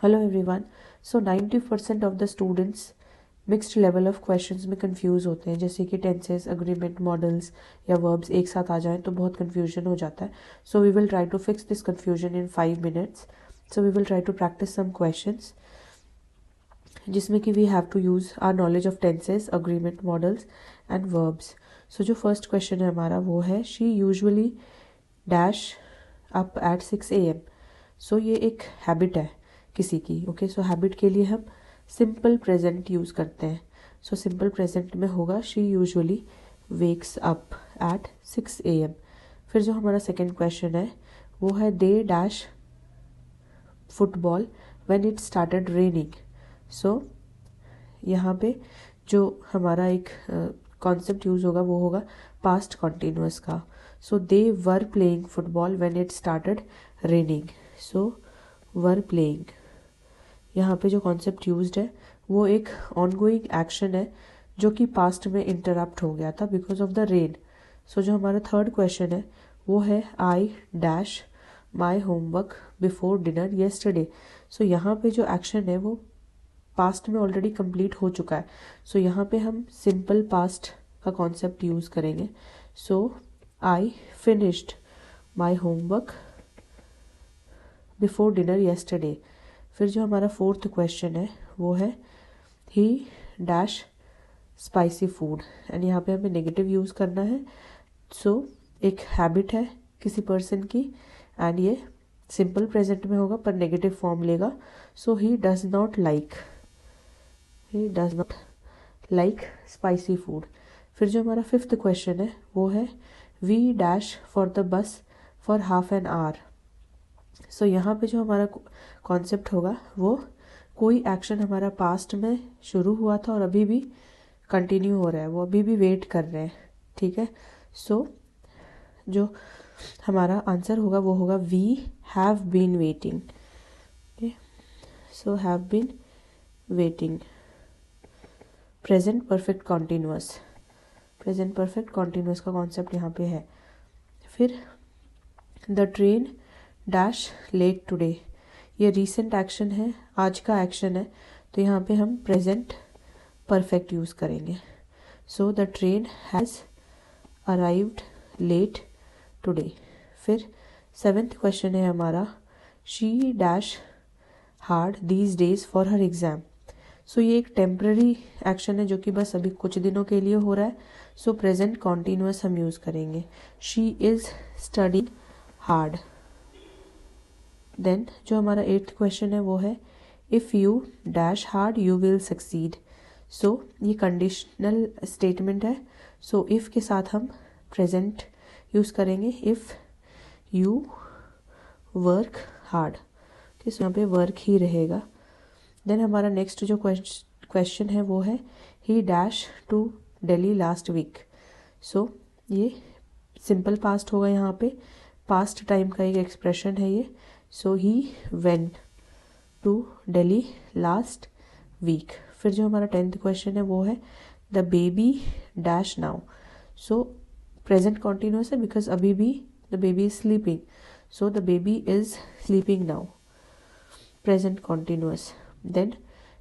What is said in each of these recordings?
Hello everyone. So 90% of the students mixed level of questions में confuse होते हैं, जैसे कि टेंसेस, अग्रीमेंट, मॉडल्स या वर्ब्स एक साथ आ जाएं तो बहुत कंफ्यूजन हो जाता है। So we will try to fix this confusion in 5 minutes. So we will try to practise some questions जिसमें कि we have to use our knowledge of tenses, agreement, modals and verbs. So जो first question है हमारा वो है she usually dash up at 6 AM। So ये एक habit है किसी की। ओके, सो हैबिट के लिए हम सिंपल प्रेजेंट यूज़ करते हैं। सो सिंपल प्रेजेंट में होगा she usually wakes up at 6 AM। फिर जो हमारा सेकेंड क्वेश्चन है वो है they dash football when it started raining. So यहाँ पे जो हमारा एक कॉन्सेप्ट यूज़ होगा वो होगा पास्ट कॉन्टिन्यूअस का। So they were playing football when it started raining. So were playing, यहाँ पे जो कॉन्सेप्ट यूज्ड है वो एक ऑनगोइंग एक्शन है जो कि पास्ट में इंटरप्ट हो गया था because of the rain. So जो हमारा थर्ड क्वेश्चन है वो है I dash my homework before dinner yesterday. So यहाँ पे जो एक्शन है वो पास्ट में ऑलरेडी कंप्लीट हो चुका है। सो यहाँ पे हम सिंपल पास्ट का कॉन्सेप्ट यूज़ करेंगे। So I finished my homework before dinner yesterday. फिर जो हमारा फोर्थ क्वेश्चन है वो है he dash spicy food, and यहाँ पे हमें नेगेटिव यूज़ करना है। सो एक हैबिट है किसी पर्सन की एंड ये सिंपल प्रेजेंट में होगा पर नेगेटिव फॉर्म लेगा। So he does not like spicy food. फिर जो हमारा फिफ्थ क्वेश्चन है वो है we dash for the bus for half an hour. So यहाँ पे जो हमारा कॉन्सेप्ट होगा वो कोई एक्शन हमारा पास्ट में शुरू हुआ था और अभी भी कंटिन्यू हो रहा है, वो अभी भी वेट कर रहे हैं। ठीक है, सो जो हमारा आंसर होगा वो होगा we have been waiting. Okay, so have been waiting. Present perfect continuous, present perfect continuous का कॉन्सेप्ट यहाँ पे है। फिर the train dash late today, ये रीसेंट एक्शन है, आज का एक्शन है, तो यहाँ पे हम प्रेजेंट परफेक्ट यूज़ करेंगे। So the train has arrived late today. फिर सेवेंथ क्वेश्चन है हमारा she dash hard these days for her exam. So ये एक टेम्पररी एक्शन है जो कि बस अभी कुछ दिनों के लिए हो रहा है। सो प्रेजेंट कॉन्टिन्यूअस हम यूज़ करेंगे। She is studying hard. Then जो हमारा एट्थ क्वेश्चन है वो है if you dash hard you will succeed. So ये कंडीशनल स्टेटमेंट है। सो इफ़ के साथ हम प्रेजेंट यूज़ करेंगे, if you work hard. So यहाँ पे वर्क ही रहेगा। देन हमारा नेक्स्ट जो क्वेश्चन है वो है he dash to Delhi last week. So ये सिंपल पास्ट होगा, यहाँ पे पास्ट टाइम का एक एक्सप्रेशन है ये। So he went to Delhi last week. फिर जो हमारा टेंथ क्वेश्चन है वो है the baby dash now. So present continuous है बिकॉज अभी भी the baby is sleeping. So the baby is sleeping now, present continuous. Then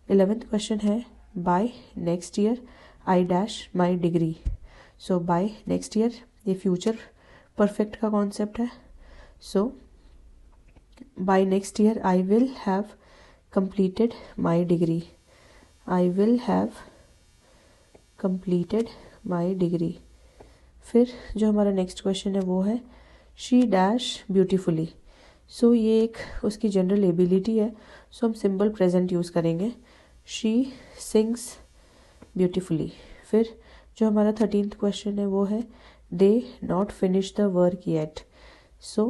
11th question है by next year I dash my degree. So by next year ये future perfect का concept है। So by next year I will have completed my degree. I will have completed my degree. फिर जो हमारा next question है वो है she dash beautifully. सो ये एक उसकी जनरल एबिलिटी है। सो हम सिंपल प्रेजेंट यूज़ करेंगे, शी सिंग्स ब्यूटीफुली। फिर जो हमारा 13th क्वेश्चन है वो है they not finish the work yet. So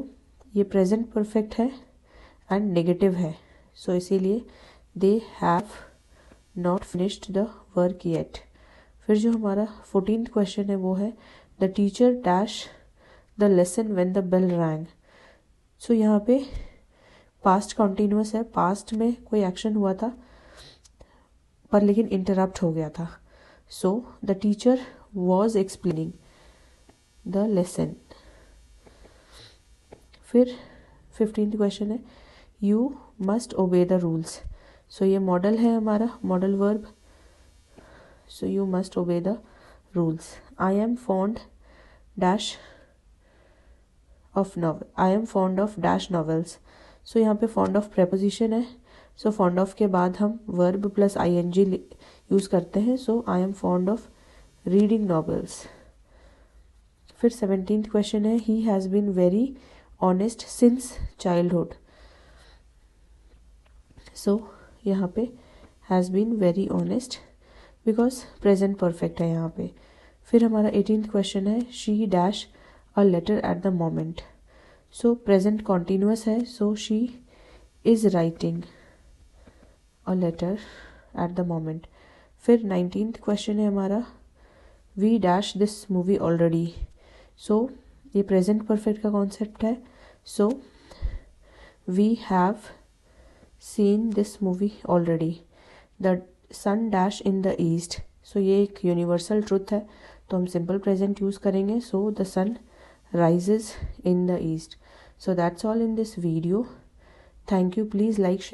ये प्रेजेंट परफेक्ट है एंड नेगेटिव है। सो इसीलिए they have not finished the work yet. फिर जो हमारा 14th क्वेश्चन है वो है the teacher dash the lesson when the bell rang. So यहाँ पे पास्ट कॉन्टिन्यूअस है, पास्ट में कोई एक्शन हुआ था पर लेकिन इंटरप्ट हो गया था। So the teacher was explaining the lesson. फिर 15th क्वेश्चन है you must obey the rules. So ये मॉडल है हमारा, modal verb. So you must obey the rules. I am fond dash of novel, I am fond of dash novels. So यहाँ पे fond of preposition है। सो fond of के बाद हम verb plus ING use करते हैं। So I am fond of reading novels. फिर 17th question है, he has been very honest since childhood. So यहाँ पे has been very honest because present perfect है यहाँ पे। फिर हमारा 18th क्वेश्चन है, she dash a letter at the moment. So present continuous है। So she is writing a letter at the moment. फिर 19th क्वेश्चन है हमारा, we dash this movie already. सो ये प्रेजेंट परफेक्ट का कॉन्सेप्ट है। So we have seen this movie already. The sun dash in the east. So ये एक universal truth है, तो हम सिंपल प्रेजेंट यूज़ करेंगे। So the sun rises in the east. So that's all in this video. Thank you. Please like, share.